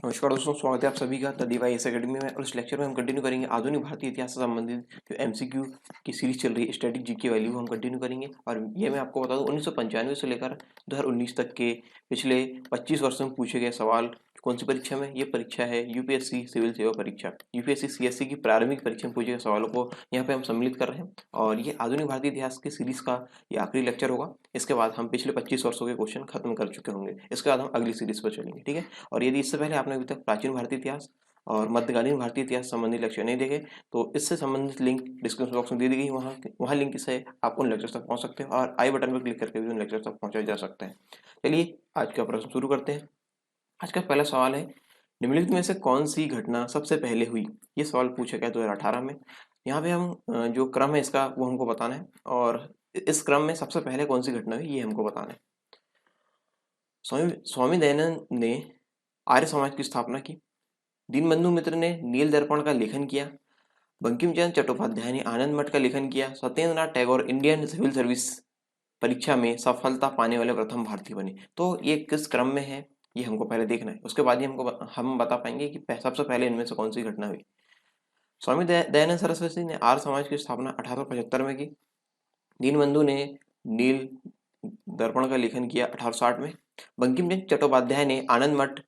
नमस्कार दोस्तों, स्वागत है आप सभी का द डिवाइस एकेडमी में। और इस लेक्चर में हम कंटिन्यू करेंगे आधुनिक भारतीय इतिहास से संबंधित जो एमसीक्यू की सीरीज चल रही है स्टैटिक जीके वाली, वो हम कंटिन्यू करेंगे। और ये मैं आपको बता दूं 1995 से लेकर 2019 तक के पिछले 25 वर्षों में पूछे गए सवाल कौन सी परीक्षा में। ये परीक्षा है यूपीएससी सिविल सेवा परीक्षा, यूपीएससी सीएससी की प्रारंभिक परीक्षा में पूछे गए सवालों को यहाँ पे हम सम्मिलित कर रहे हैं। और ये आधुनिक भारतीय इतिहास की सीरीज का ये आखिरी लेक्चर होगा। इसके बाद हम पिछले 25 वर्षों के क्वेश्चन खत्म कर चुके होंगे। इसके बाद हम अगली सीरीज पर चलेंगे, ठीक है। और यदि इससे पहले आपने अभी तक प्राचीन भारतीय इतिहास और मध्यकालीन भारतीय इतिहास संबंधी लेक्चर नहीं देखे तो इससे संबंधित लिंक डिस्क्रिप्शन बॉक्स में दे दी गई, वहाँ लिंक से आप उन लेक्चर्स तक पहुँच सकते हैं और आई बटन पर क्लिक करके भी उन लेक्चर्स तक पहुँचा जा सकता है। चलिए आज का प्रश्न शुरू करते हैं। आज का पहला सवाल है, निम्नलिखित में से कौन सी घटना सबसे पहले हुई। ये सवाल पूछा गया 2018 में। यहाँ पे हम जो क्रम है इसका वो हमको बताना है और इस क्रम में सबसे पहले कौन सी घटना हुई ये हमको बताना है। स्वामी स्वामी दयानंद ने आर्य समाज की स्थापना की। दीनबंधु मित्र ने नील दर्पण का लेखन किया। बंकिम चंद्र चट्टोपाध्याय ने आनंद मठ का लेखन किया। Satyendranath Tagore Indian Civil Service परीक्षा में सफलता पाने वाले प्रथम भारतीय बने। तो ये किस क्रम में है ये हमको पहले देखना है, उसके बाद ही हम बता पाएंगे कि सबसे पहले इनमें से कौन सी घटना हुई। स्वामी दयानंद सरस्वती ने आर्य समाज की स्थापना 1875 में की। दीनबंधु ने नील दर्पण का लेखन किया 1860 में। बंकिम चंद्र चट्टोपाध्याय ने आनंद मठ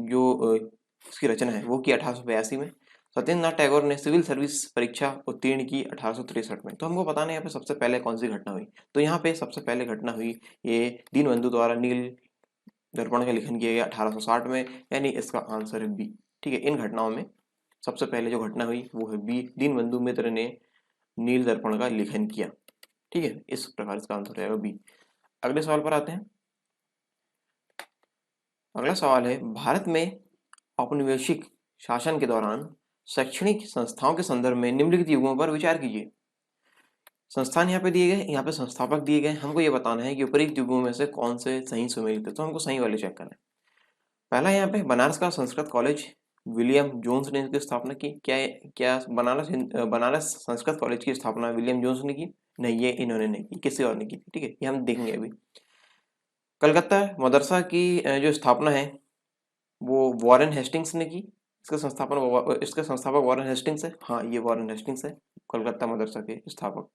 जो इसकी रचना है वो की 1882 में। सत्येंद्रनाथ टैगोर ने सिविल सर्विस परीक्षा उत्तीर्ण की 1863 में। तो हमको बताना है यहाँ पे सबसे पहले कौन सी घटना हुई। तो यहाँ पे सबसे पहले घटना हुई ये दीनबंधु द्वारा नील दर्पण का लेखन किया गया 1860 में, यानी इसका आंसर है बी। ठीक है, इन घटनाओं में सबसे पहले जो घटना हुई वो है बी, दीनबंधु मित्र ने नील दर्पण का लेखन किया। ठीक है, इस प्रकार इसका आंसर रहेगा बी। अगले सवाल पर आते हैं। अगला सवाल है, भारत में औपनिवेशिक शासन के दौरान शैक्षणिक संस्थाओं के संदर्भ में निम्नलिखित युगों पर विचार कीजिए। संस्थान यहाँ पे दिए गए, यहाँ पे संस्थापक दिए गए। हमको ये बताना है कि उपरोक्त युगों में से कौन से सही सुमेलित है। तो हमको सही वाले चेक करना है। पहला यहाँ पे बनारस का संस्कृत कॉलेज विलियम जोन्स ने इसकी स्थापना की। क्या बनारस संस्कृत कॉलेज की स्थापना विलियम जोन्स ने की? नहीं, ये इन्होंने नहीं की, किसी और ने की। ठीक है, ये हम देखेंगे अभी। कलकत्ता मदरसा की जो स्थापना है वो वॉरेन हेस्टिंग्स ने की। इसके संस्थापक वॉरेन हेस्टिंग्स है। हाँ, ये वॉरेन हेस्टिंग्स है, कलकत्ता मदरसा के स्थापक।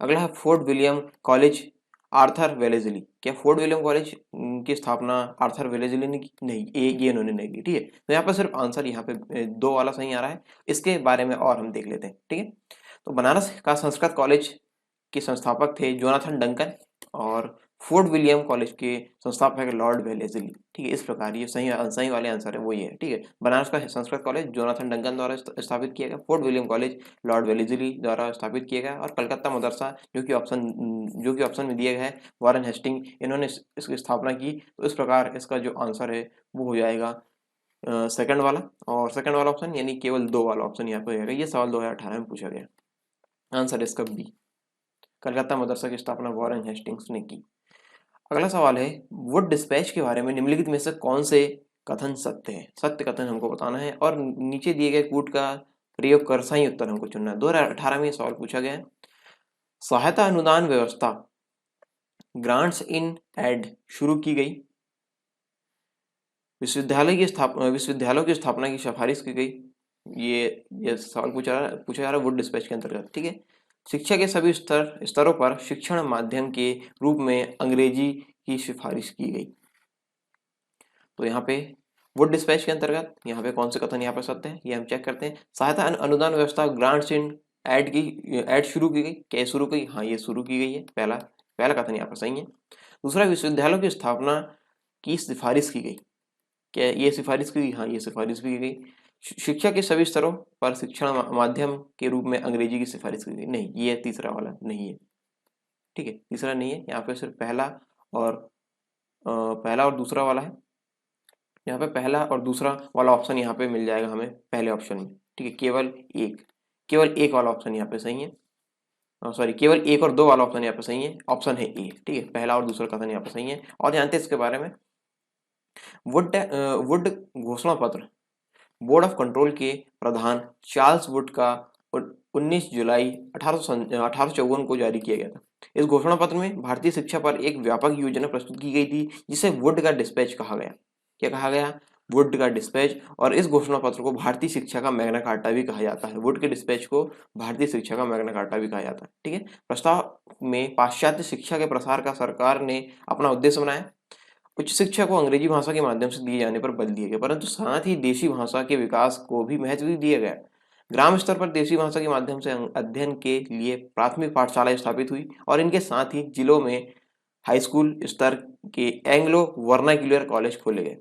अगला है fort William college Arthur Wellesley. क्या फोर्ट विलियम कॉलेज की स्थापना आर्थर वेलेजली ने की? नहीं, ये इन्होंने नहीं की। ठीक है, तो यहाँ पर सिर्फ आंसर यहाँ पे दो वाला सही आ रहा है। इसके बारे में और हम देख लेते हैं। ठीक है, तो बनारस का संस्कृत कॉलेज के संस्थापक थे जोनाथन डंकन और फोर्ट विलियम कॉलेज के संस्थापक है लॉर्ड वेलेजली। ठीक है, इस प्रकार ये सही वाले आंसर है वो ये है। ठीक है, बनारस का संस्कृत कॉलेज जोनाथन डंकन द्वारा स्थापित किया गया। Fort William college Lord Wellesley द्वारा स्थापित किया गया। और कलकत्ता मदरसा जो कि ऑप्शन में दिया गया है वॉरेन हेस्टिंग, इन्होंने इसकी स्थापना की। तो इस प्रकार इसका जो आंसर है वो हो जाएगा सेकंड वाला। और सेकंड वाला ऑप्शन यानी केवल दो वाला ऑप्शन यहाँ पे हो जाएगा। ये सवाल 2018 में पूछा गया, आंसर इसका बी, कलकत्ता मदरसा की स्थापना वॉरेन हेस्टिंग्स ने की। अगला सवाल है, वुड डिस्पैच के बारे में निम्नलिखित में से कौन से कथन सत्य है। सत्य कथन हमको बताना है और नीचे दिए गए कूट का प्रयोग कर सही उत्तर हमको चुनना है। 2018 में सवाल पूछा गया है। सहायता अनुदान व्यवस्था ग्रांट्स इन एड शुरू की गई। विश्वविद्यालयों की स्थापना की सिफारिश की गई। ये सवाल पूछा जा रहा है वुड डिस्पैच के अंतर्गत। ठीक है, शिक्षा के सभी स्तरों पर शिक्षण माध्यम के रूप में अंग्रेजी की सिफारिश की गई। तो यहाँ पे वुड डिस्पैच के अंतर्गत यहाँ पे कौन से कथन यहाँ पे सत्य है ये हम चेक करते हैं। सहायता अनुदान व्यवस्था ग्रांट्स इन एड शुरू की गई। क्या शुरू की? हाँ, ये शुरू की गई है। पहला कथन यहाँ पर सही है। दूसरा, विश्वविद्यालयों की स्थापना की सिफारिश की गई। क्या ये सिफारिश की गई? हाँ, ये सिफारिश भी की गई। शिक्षा के सभी स्तरों पर शिक्षण माध्यम के रूप में अंग्रेजी की सिफारिश की गई। नहीं, ये तीसरा वाला नहीं है। ठीक है, तीसरा नहीं है। यहाँ पे सिर्फ पहला और दूसरा वाला है। यहाँ पे पहला और दूसरा वाला ऑप्शन यहाँ पे मिल जाएगा हमें पहले ऑप्शन में। ठीक है, केवल एक वाला ऑप्शन यहाँ पे सही है। सॉरी, केवल एक और दो वाला ऑप्शन यहाँ पे सही है। ऑप्शन है ए। ठीक है, पहला और दूसरा कथन यहाँ पे सही है। और जानते हैं इसके बारे में, वुड घोषणा पत्र बोर्ड ऑफ कंट्रोल के प्रधान चार्ल्स वुड का 19 जुलाई 1854 को जारी किया गया था। इस घोषणा पत्र में भारतीय शिक्षा पर एक व्यापक योजना प्रस्तुत की गई थी जिसे वुड का डिस्पैच कहा गया। क्या कहा गया, वुड का डिस्पैच। और इस घोषणा पत्र को भारतीय शिक्षा का मैग्ना कार्टा भी कहा जाता है। वुड के डिस्पैच को भारतीय शिक्षा का मैग्ना कार्टा भी कहा जाता है। ठीक है, प्रस्ताव में पाश्चात्य शिक्षा के प्रसार का सरकार ने अपना उद्देश्य बनाया। उच्च शिक्षा को अंग्रेजी भाषा के माध्यम से दिए जाने पर बल दिया गया, परंतु साथ ही देशी भाषा के विकास को भी महत्व दिया गया। ग्राम स्तर पर देशी भाषा के माध्यम से अध्ययन के लिए प्राथमिक पाठशाला स्थापित हुई और इनके साथ ही जिलों में हाई स्कूल स्तर के एंग्लो वर्नाक्यूलर कॉलेज खोले गए।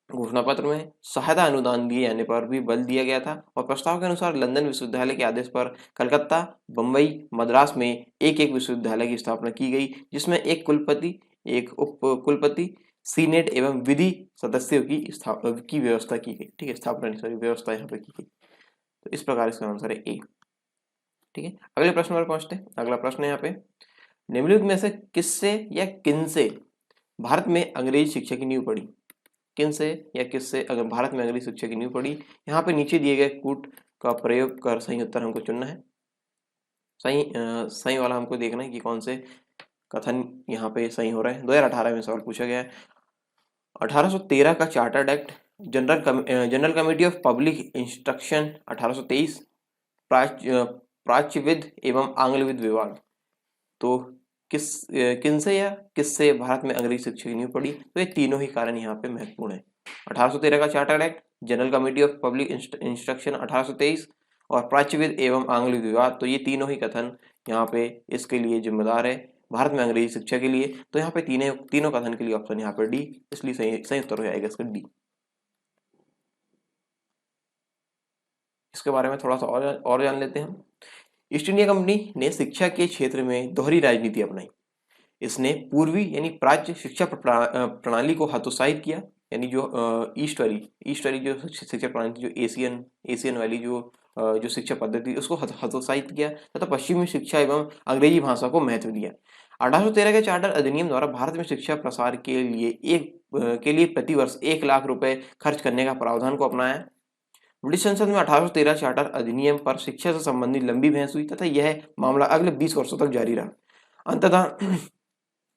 घोषणा पत्र में सहायता अनुदान दिए जाने पर भी बल दिया गया था और प्रस्ताव के अनुसार लंदन विश्वविद्यालय के आदेश पर कलकत्ता, बम्बई, मद्रास में एक एक विश्वविद्यालय की स्थापना की गई, जिसमें एक कुलपति, एक उप कुलपति, सीनेट एवं विधि सदस्यों की व्यवस्था की गई। ठीक है, स्थापना नहीं, सॉरी, व्यवस्था यहाँ पे की गई। तो इस प्रकार इसका आंसर है ए। ठीक है, अगले प्रश्न पर पहुंचते हैं। अगला प्रश्न है यहाँ पे, निम्नलिखित में से किससे या किनसे भारत में अंग्रेजी शिक्षा की नींव पड़ी। किनसे या किससे अगर भारत में अंग्रेजी शिक्षा की नींव पड़ी। यहाँ पे नीचे दिए गए कूट का प्रयोग कर सही उत्तर हमको चुनना है। सही वाला हमको देखना है कि कौन से कथन यहाँ पे सही हो रहा है। 2018 में सवाल पूछा गया है। 1813 का chartered act, general committee of public instruction 1823, प्राच्यविद एवं आंग्लविद विवाद। तो किनसे या किससे भारत में अंग्रेजी शिक्षा की नींव पड़ी। तो ये तीनों ही कारण यहाँ पे महत्वपूर्ण है। 1813 का chartered act, general committee of public instruction 1823 और प्राच्यविद एवं आंग्लविद विवाद। तो ये तीनों ही कथन यहाँ पे इसके लिए जिम्मेदार है, भारत में अंग्रेजी शिक्षा के लिए। तो यहाँ पे तीनों कथन के लिए ऑप्शन यहाँ पे डी, इसलिए सही उत्तर हो जाएगा इसका डी। इसके बारे में थोड़ा सा और जान लेते हैं। ईस्ट इंडिया कंपनी ने शिक्षा के क्षेत्र में दोहरी राजनीति अपनाई। इसने पूर्वी यानी प्राच्य शिक्षा प्रणाली को हतोत्साहित किया, यानी जो ईस्ट वाली जो शिक्षा प्रणाली, जो एशियन वाली जो शिक्षा पद्धति उसको हतोत्साहित किया तथा पश्चिमी शिक्षा एवं अंग्रेजी भाषा को महत्व दिया। 1813 के चार्टर अधिनियम द्वारा भारत में शिक्षा प्रसार के लिए प्रतिवर्ष 1 लाख रुपए खर्च करने का प्रावधान को अपनाया। ब्रिटिश संसद में 1813 चार्टर अधिनियम पर शिक्षा से संबंधित लंबी बहस हुई तथा यह मामला अगले 20 वर्षों तक जारी रहा। अंततः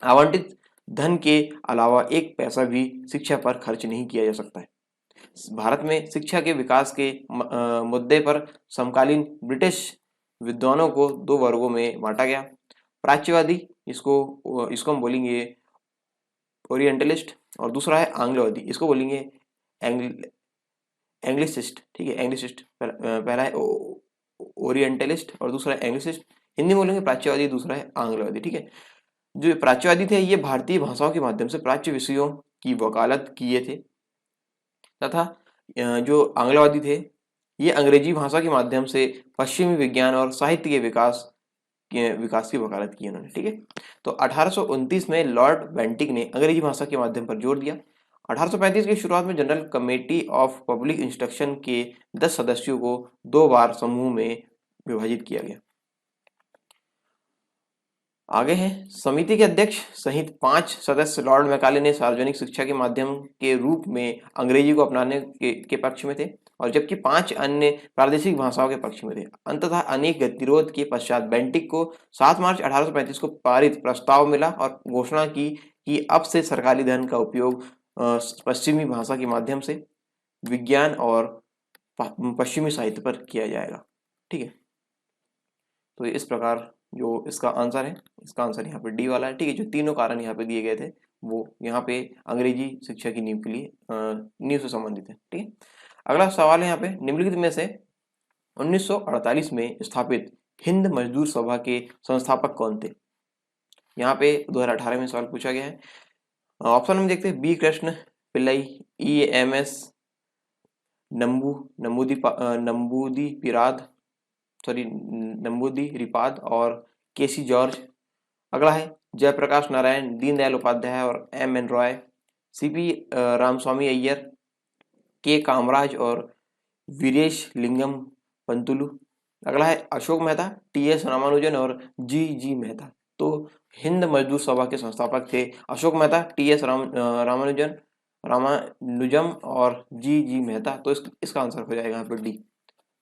आवंटित धन के अलावा एक पैसा भी शिक्षा पर खर्च नहीं किया जा सकता है। भारत में शिक्षा के विकास के मुद्दे पर समकालीन ब्रिटिश विद्वानों को दो वर्गों में बांटा गया। प्राच्यवादी, इसको हम बोलेंगे ओरिएंटलिस्ट, और दूसरा है आंग्लवादी, इसको बोलेंगे एंग्लिसिस्ट। ठीक है, एंग्लिसिस्ट पहला है ओरिएंटलिस्ट और दूसरा है एंग्लिसिस्ट। हिंदी में बोलेंगे प्राच्यवादी, दूसरा है आंग्लवादी। ठीक है, जो प्राच्यवादी थे ये भारतीय भाषाओं के माध्यम से प्राच्य विषयों की वकालत किए थे तथा जो आंग्लवादी थे ये अंग्रेजी भाषा के माध्यम से पश्चिमी विज्ञान और साहित्य के विकास की वकालत की उन्होंने। ठीक है, तो 1829 में लॉर्ड बेंटिक ने अंग्रेजी भाषा के माध्यम पर जोर दिया। 1835 की शुरुआत में general committee of public instruction के 10 सदस्यों को 2 बार समूह में विभाजित किया गया। आगे है, समिति के अध्यक्ष सहित 5 सदस्य लॉर्ड मैकाले ने सार्वजनिक शिक्षा के माध्यम के रूप में अंग्रेजी को अपनाने के पक्ष में थे और जबकि 5 अन्य प्रादेशिक भाषाओं के पक्ष में थे। अंततः अनेक गतिरोध के पश्चात बेंटिक को 7 मार्च 1835 को पारित प्रस्ताव मिला और घोषणा की कि अब से सरकारी धन का उपयोग पश्चिमी भाषा के माध्यम से विज्ञान और पश्चिमी साहित्य पर किया जाएगा। ठीक है, तो इस प्रकार जो इसका आंसर है, इसका आंसर यहाँ पे डी वाला है। ठीक है, जो तीनों कारण यहाँ पे दिए गए थे वो यहाँ पे अंग्रेजी शिक्षा की नींव के लिए नींव से संबंधित है। ठीक है, अगला सवाल है यहाँ पे, निम्नलिखित में से 1948 में स्थापित हिंद मजदूर सभा के संस्थापक कौन थे। यहाँ पे 2018 में सवाल पूछा गया है। ऑप्शन में देखते हैं, बी कृष्ण पिल्लई, EMS नंबूदी रिपाद और केसी जॉर्ज। अगला है जयप्रकाश नारायण, दीनदयाल उपाध्याय और MN रॉय, CP रामस्वामी अय्यर, के कामराज और वीरेश लिंगम पंतुलु। अगला है अशोक मेहता, TS रामानुजन और जी मेहता। तो हिंद मजदूर सभा के संस्थापक थे अशोक मेहता, TS रामानुजम और जी मेहता। तो इसका आंसर हो जाएगा यहाँ पर डी।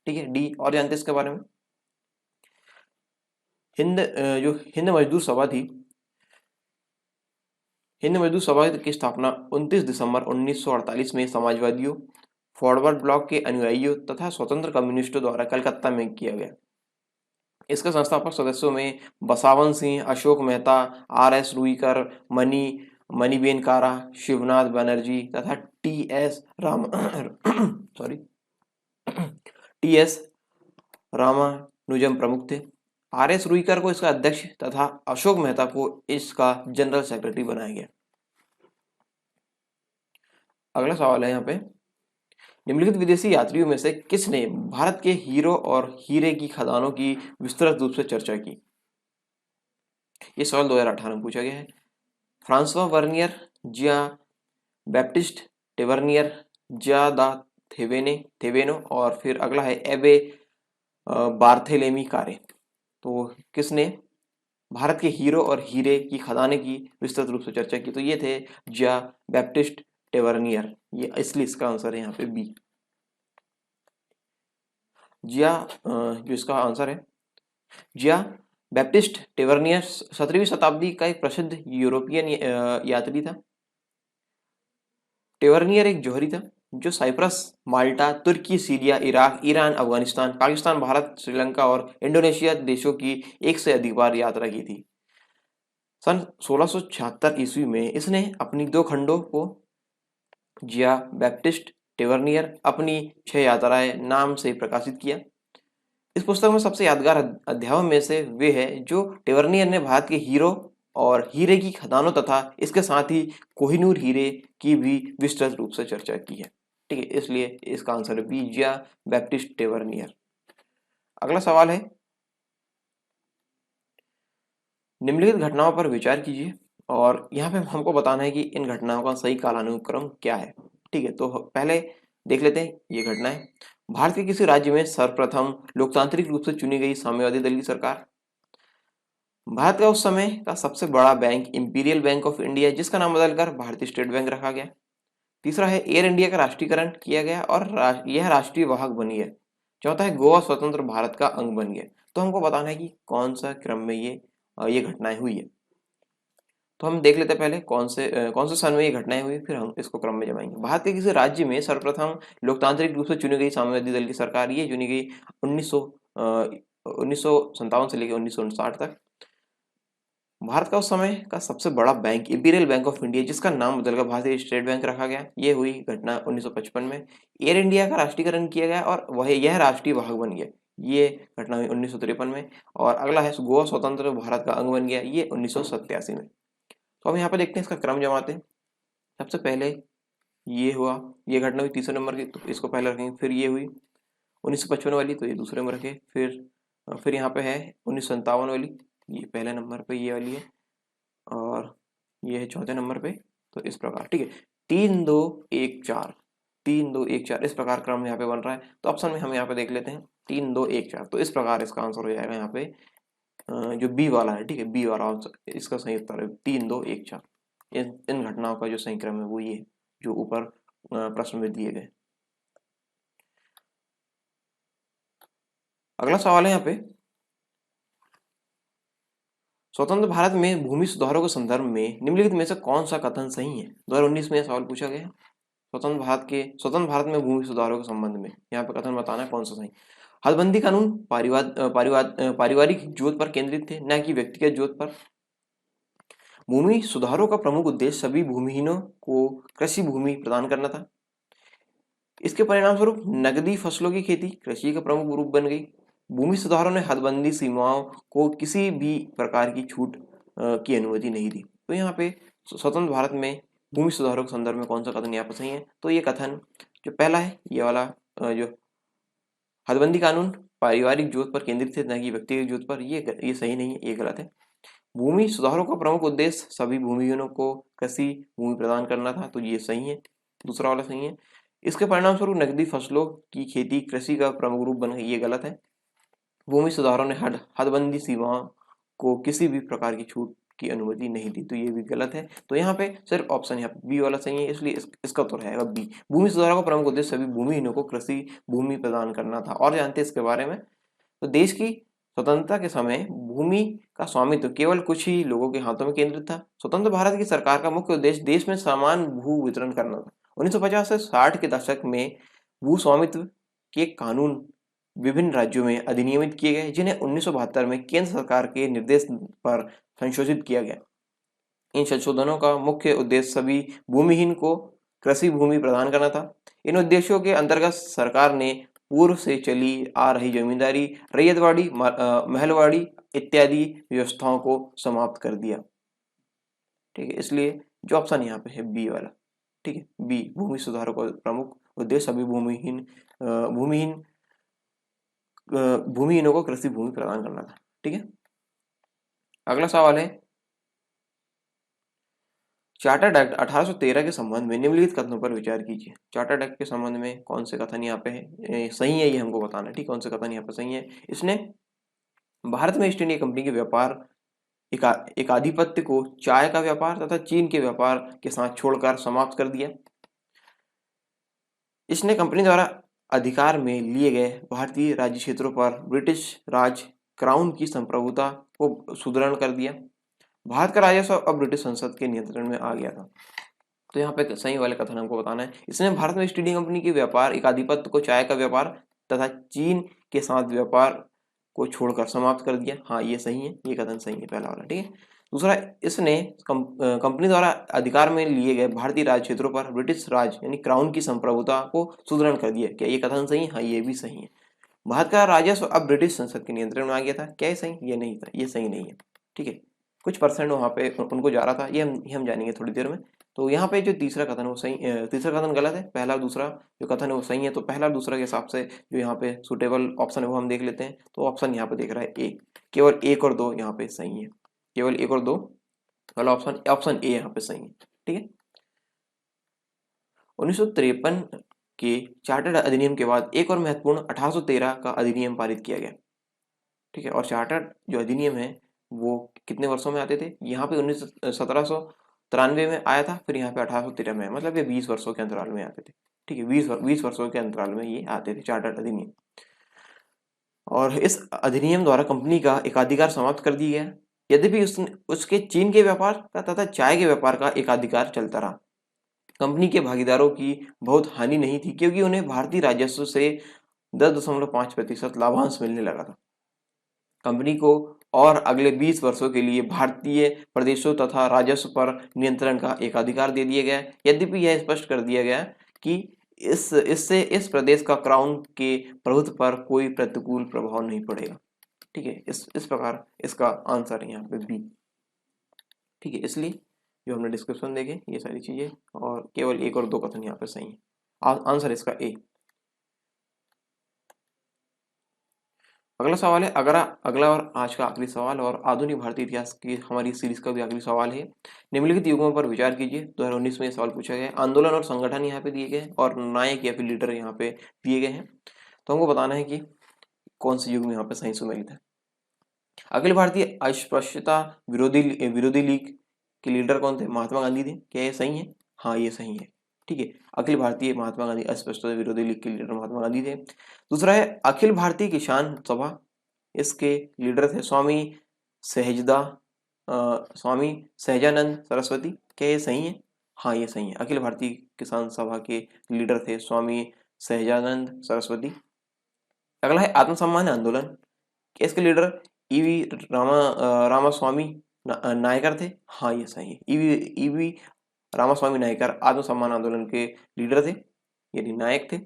ठीक है, डी। और जानते हैं इसके बारे में, जो हिंद मजदूर सभा थी हिंद मजदूर सभा की स्थापना 29 दिसंबर 1948 में समाजवादियों, फॉरवर्ड ब्लॉक के अनुयायियों तथा स्वतंत्र कम्युनिस्टों द्वारा कलकत्ता में किया गया। इसके संस्थापक सदस्यों में बसावन सिंह, अशोक मेहता, आर.एस. रूईकर, मणिबेन कारा, शिवनाथ बनर्जी तथा T.S.. Ram sorry T.S.. Ramanujan प्रमुख थे। आर.एस. रूईकर को इसका अध्यक्ष तथा अशोक मेहता को इसका जनरल सेक्रेटरी बनाया गया। अगला सवाल है यहाँ पे, निम्नलिखित विदेशी यात्रियों में से किसने भारत के हीरो और हीरे की खदानों की विस्तृत रूप से चर्चा की? ये सवाल 2018 में पूछा गया है। फ्रांसवा वर्नियर, जिया बैप्टिस्ट टेवर्नियर, जिया दा थेवेनो और फिर अगला है एबे बार्थेलेमी कारे। तो किसने भारत के हीरो और हीरे की खदानें की विस्तृत रूप से चर्चा की? तो ये थे जिया बैप्टिस्ट टेवर्नियर, ये इसलिए इसका आंसर है यहाँ पे बी। जिया जो इसका आंसर है, जिया बैप्टिस्ट टेवर्नियर 17वीं शताब्दी का एक प्रसिद्ध यूरोपियन यात्री था। टेवर्नियर एक जौहरी था जो साइप्रस, माल्टा, तुर्की, Syria, Iraq, Iran, Afghanistan, Pakistan, Bharat, Sri Lanka और इंडोनेशिया देशों की एक से अधिक बार यात्रा की थी। सन 1676 ईस्वी में इसने अपनी 2 खंडों को जिया बैप्टिस्ट टेवर्नियर अपनी 6 यात्राएं नाम से प्रकाशित किया। इस पुस्तक में सबसे यादगार अध्यायों में से वे है जो टेवर्नियर ने भारत के हीरो और हीरे की खदानों तथा इसके साथ ही कोहिनूर हीरे की भी विस्तृत रूप से चर्चा की है। ठीक है, इसलिए इसका आंसर है बी, जिया बैप्टिस्ट टेवर्नियर। अगला सवाल है, निम्नलिखित घटनाओं पर विचार कीजिए और यहाँ पे हमको बताना है कि इन घटनाओं का सही कालानुक्रम क्या है। ठीक है, तो पहले देख लेते हैं ये घटनाएं। भारत के किसी राज्य में सर्वप्रथम लोकतांत्रिक रूप से चुनी गई साम्यवादी दल की सरकार। भारत का उस समय का सबसे बड़ा bank imperial bank of India, जिसका नाम बदलकर भारतीय स्टेट बैंक रखा गया। तीसरा है एयर इंडिया का राष्ट्रीयकरण किया गया और यह राष्ट्रीय वाहक बन गया। चौथा है गोवा स्वतंत्र भारत का अंग बन गया। तो हमको बताना है कि कौन सा क्रम में ये घटनाएं हुई है। तो हम देख लेते हैं पहले कौन से सन में ये घटनाएं हुई, फिर हम इसको क्रम में जमाएंगे। भारत के किसी राज्य में सर्वप्रथम लोकतांत्रिक रूप से चुनी गई साम्यवादी दल की सरकार, ये चुनी गई 1957 से लेकर 1959 तक। भारत का उस समय का सबसे बड़ा bank imperial bank of India, जिसका नाम बदलकर भारतीय स्टेट बैंक रखा गया, ये हुई घटना 1955 में। एयर इंडिया का राष्ट्रीयकरण किया गया और यह राष्ट्रीय वाहक बन गया, ये घटना हुई 1953 में। और अगला है गोवा स्वतंत्र भारत का अंग बन गया, ये 1987 में। तो अब यहाँ पे देखते हैं, इसका क्रम जमाते हैं। सबसे पहले ये हुआ, ये घटना हुई तीसरे नंबर की, तो इसको पहले रखेंगे। फिर ये हुई 1955 वाली, तो ये दूसरे में रखे। फिर यहाँ पे है 1957 वाली, ये पहले नंबर पे ये वाली है, और ये है चौथे नंबर पे। तो इस प्रकार, ठीक है, 3 2 1 4, 3 2 1 4 इस प्रकार क्रम यहाँ पे बन रहा है। तो ऑप्शन में हम यहाँ पे देख लेते हैं 3 2 1 4, तो इस प्रकार इसका आंसर हो जाएगा यहाँ पे जो बी वाला है। ठीक है, बी वाला आंसर इसका सही उत्तर है 3 2 1 4। इन घटनाओं का जो सही क्रम है वो ये जो ऊपर प्रश्न में दिए गए। अगला सवाल है यहाँ पे, स्वतंत्र भारत में भूमि सुधारों के संदर्भ में निम्नलिखित में से कौन सा कथन सही है? 2019 में यह सवाल पूछा गया है। स्वतंत्र भारत में भूमि सुधारों के संबंध में यहाँ पे कथन बताना है कौन सा सही। हदबंदी कानून पारिवारिक जोत पर केंद्रित थे, न कि व्यक्तिगत जोत पर। भूमि सुधारों का प्रमुख उद्देश्य सभी भूमिहीनों को कृषि भूमि प्रदान करना था। इसके परिणाम स्वरूप नकदी फसलों की खेती कृषि का प्रमुख रूप बन गई। भूमि सुधारों ने हदबंदी सीमाओं को किसी भी प्रकार की छूट की अनुमति नहीं दी। तो यहाँ पे स्वतंत्र भारत में भूमि सुधारों के संदर्भ में कौन सा कथन यहाँ पर सही है? तो ये कथन जो पहला है, ये वाला जो हदबंदी कानून पारिवारिक जोत पर केंद्रित थे, न कि व्यक्तिगत जोत पर, ये सही नहीं है, ये गलत है। भूमि सुधारों का प्रमुख उद्देश्य सभी भूमिहीनों को कृषि भूमि प्रदान करना था, तो ये सही है, दूसरा वाला सही है। इसके परिणाम स्वरूप नकदी फसलों की खेती कृषि का प्रमुख रूप बन गई, ये गलत है। भूमि सुधारों ने हदबंदी सीमाओं को किसी भी प्रकार की छूट की अनुमति नहीं दी, तो ये भी गलत है। तो यहाँ पे सिर्फ ऑप्शन यहाँ पे बी वाला सही है, इसलिए इसका उत्तर रहेगा बी। भूमि सुधारों का प्रमुख उद्देश्य सभी भूमिहीनों को कृषि भूमि प्रदान करना था। और जानते हैं इसके बारे में, तो देश की स्वतंत्रता के समय भूमि का स्वामित्व केवल कुछ ही लोगों के हाथों में केंद्रित था। स्वतंत्र भारत की सरकार का मुख्य उद्देश्य देश में समान भू वितरण करना था। 1950 से 60 के दशक में भू स्वामित्व के कानून विभिन्न राज्यों में अधिनियमित किए गए, जिन्हें 1972 में केंद्र सरकार के निर्देश पर संशोधित किया गया। इन संशोधनों का मुख्य उद्देश्य सभी भूमिहीन को कृषि भूमि प्रदान करना था। इन उद्देश्यों के अंतर्गत सरकार ने पूर्व से चली आ रही जमींदारी, रैयतवाड़ी, महलवाड़ी इत्यादि व्यवस्थाओं को समाप्त कर दिया। ठीक है, इसलिए जो ऑप्शन यहाँ पे है बी वाला, ठीक है, बी, भूमि सुधारों का प्रमुख उद्देश्य सभी भूमिहीनों को कृषि भूमि प्रदान करना था। ठीक है, अगला सवाल है, चार्टर्ड एक्ट 1813 के संबंध में निम्नलिखित कथनों पर विचार कीजिए। चार्टर्ड एक्ट के संबंध में कौन से कथन यहाँ पे है सही है, ये हमको बताना है। ठीक, कौन से कथन यहाँ पे सही है। इसने भारत में ईस्ट इंडिया कंपनी के व्यापार एकाधिपत्य को चाय का व्यापार तथा चीन के व्यापार के साथ छोड़कर समाप्त कर दिया। इसने कंपनी द्वारा अधिकार में लिए गए भारतीय राज्य क्षेत्रों पर ब्रिटिश राज क्राउन की संप्रभुता को सुदृढ़ कर दिया। भारत का राजस्व अब ब्रिटिश संसद के नियंत्रण में आ गया था। तो यहाँ पे सही वाले कथन हमको बताना है। इसने भारत में ईस्ट इंडिया कंपनी के व्यापार एकाधिपत्य को चाय का व्यापार तथा चीन के साथ व्यापार को छोड़कर समाप्त कर दिया। हाँ, ये सही है, ये कथन सही है, पहला वाला। ठीक है, दूसरा, इसने कंपनी द्वारा अधिकार में लिए गए भारतीय राज्य क्षेत्रों पर ब्रिटिश राज यानी क्राउन की संप्रभुता को सुदृढ़ कर दिया। क्या ये कथन सही है? हाँ, ये भी सही है। भारत का राजस्व अब ब्रिटिश संसद के नियंत्रण में आ गया था। क्या ये सही? ये नहीं था, ये सही नहीं है। ठीक है, कुछ परसेंट वहाँ पे उनको जा रहा था, ये हम जानेंगे थोड़ी देर में। तो यहाँ पे जो तीसरा कथन वो सही, तीसरा कथन गलत है, पहला दूसरा जो कथन है वो सही है। तो पहला दूसरा के हिसाब से जो यहाँ पे सुटेबल ऑप्शन है वो हम देख लेते हैं। तो ऑप्शन यहाँ पे देख रहा है ए, केवल 1 और 2 यहाँ पे सही है, केवल 1 और 2 वाला ऑप्शन ए यहाँ पे सही है। ठीक है, 1953 के चार्टर्ड अधिनियम के बाद एक और महत्वपूर्ण 1813 का अधिनियम पारित किया गया। ठीक है, और चार्टर्ड जो अधिनियम है वो कितने वर्षों में आते थे? यहाँ पे 1793 में आया था, फिर यहाँ पे 1813 में, मतलब ये 20 वर्षों के अंतराल में आते थे। ठीक है, 20 वर्षों के अंतराल में ये आते थे चार्टर्ड अधिनियम। और इस अधिनियम द्वारा कंपनी का एकाधिकार समाप्त कर दिया गया, यद्यपि उसके चीन के व्यापार का तथा चाय के व्यापार का एकाधिकार चलता रहा। कंपनी के भागीदारों की बहुत हानि नहीं थी, क्योंकि उन्हें भारतीय राजस्व से 10.5% लाभांश मिलने लगा था। कंपनी को और अगले 20 वर्षों के लिए भारतीय प्रदेशों तथा राजस्व पर नियंत्रण का एकाधिकार दे दिया गया, यद्यपि यह स्पष्ट कर दिया गया कि इससे इस प्रदेश का क्राउन के प्रभुत्व पर कोई प्रतिकूल प्रभाव नहीं पड़ेगा। ठीक है, इस प्रकार इसका आंसर है यहाँ पे बी। ठीक है, इसलिए जो हमने डिस्क्रिप्शन देखे ये सारी चीजें, और केवल 1 और 2 कथन यहाँ पे सही है। आंसर इसका ए। अगला सवाल है, अगला और आज का आखिरी सवाल और आधुनिक भारतीय इतिहास की हमारी सीरीज का भी आखिरी सवाल है। निम्नलिखित युगों पर विचार कीजिए। 2019 में ये सवाल पूछा गया। आंदोलन और संगठन यहाँ पे दिए गए और नायक या फिर लीडर यहाँ पे दिए गए हैं। तो हमको बताना है कि कौन से युग में यहाँ पे सही सुमेलित है। अखिल भारतीय अस्पृश्यता विरोधी लीग के लीडर कौन थे? महात्मा गांधी थे। क्या ये सही है? हाँ, ये सही है। ठीक है, अखिल भारतीय महात्मा गांधी अस्पृश्यता विरोधी लीग के लीडर महात्मा गांधी थे। दूसरा है अखिल भारतीय किसान सभा, इसके लीडर थे स्वामी सहजानंद सरस्वती। क्या ये सही है? हाँ, ये सही है। अखिल भारतीय किसान सभा के लीडर थे स्वामी सहजानंद सरस्वती। अगला है आत्मसम्मान आंदोलन, इसके लीडर ईवी रामास्वामी नायकर थे। हाँ, ये सही है। ईवी रामास्वामी नायकर आत्मसम्मान आंदोलन के लीडर थे, यानी नायक थे।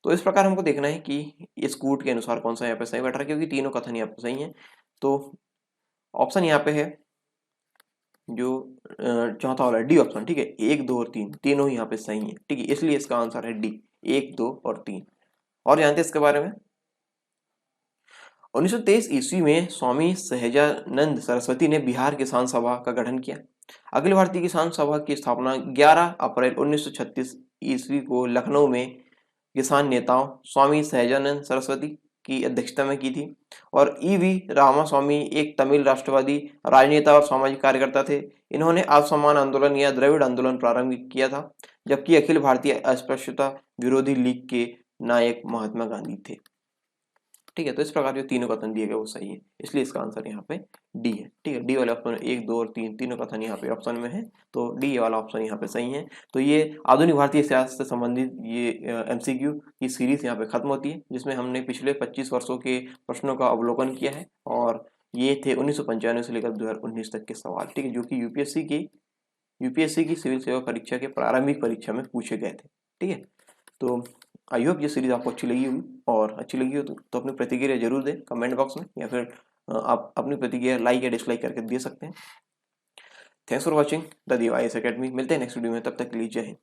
तो इस प्रकार हमको देखना है कि इस कूट के अनुसार कौन सा यहाँ पे सही बैठ रहा है, क्योंकि तीनों कथन यहाँ पे सही है। तो ऑप्शन यहाँ पे है जो चौथा वाला डी ऑप्शन। ठीक है, 1, 2 और 3 तीनों ही यहाँ पे सही है। ठीक है, इसलिए इसका आंसर है डी, 1, 2 और 3। और जानते हैं इसके बारे में, 1923 ईस्वी में स्वामी सहजानंद सरस्वती ने बिहार किसान सभा का गठन किया। अखिल भारतीय किसान सभा की स्थापना 11 अप्रैल 1936 ईस्वी को लखनऊ में किसान नेताओं स्वामी सहजानंद सरस्वती की अध्यक्षता में की थी। और ईवी रामास्वामी एक तमिल राष्ट्रवादी राजनेता और सामाजिक कार्यकर्ता थे। इन्होंने आत्मसम्मान आंदोलन या द्रविड़ आंदोलन प्रारंभ किया था, जबकि अखिल भारतीय अस्पृश्यता विरोधी लीग के नायक महात्मा गांधी थे। ठीक है, तो इस प्रकार जो तीनों कथन दिए गए वो सही है, इसलिए इसका आंसर यहाँ पे डी है। ठीक है, डी वाले ऑप्शन में 1, 2 और 3 तीनों कथन यहाँ पे ऑप्शन में है, तो डी वाला ऑप्शन यहाँ पे सही है। तो ये आधुनिक भारतीय इतिहास से संबंधित ये एमसीक्यू की सीरीज यहाँ पे खत्म होती है, जिसमें हमने पिछले 25 वर्षों के प्रश्नों का अवलोकन किया है, और ये थे 1995 से लेकर 2019 तक के सवाल। ठीक है, जो कि यूपीएससी की सिविल सेवा परीक्षा के प्रारंभिक परीक्षा में पूछे गए थे। ठीक है, तो आई होप ये सीरीज आपको अच्छी लगी होगी, और अच्छी लगी हो तो अपनी प्रतिक्रिया जरूर दें कमेंट बॉक्स में, या फिर आप अपनी प्रतिक्रिया लाइक या डिसलाइक करके दे सकते हैं। Thanks for watching the D Y S academy. मिलते हैं नेक्स्ट वीडियो में, तब तक के लिए जय हिंद।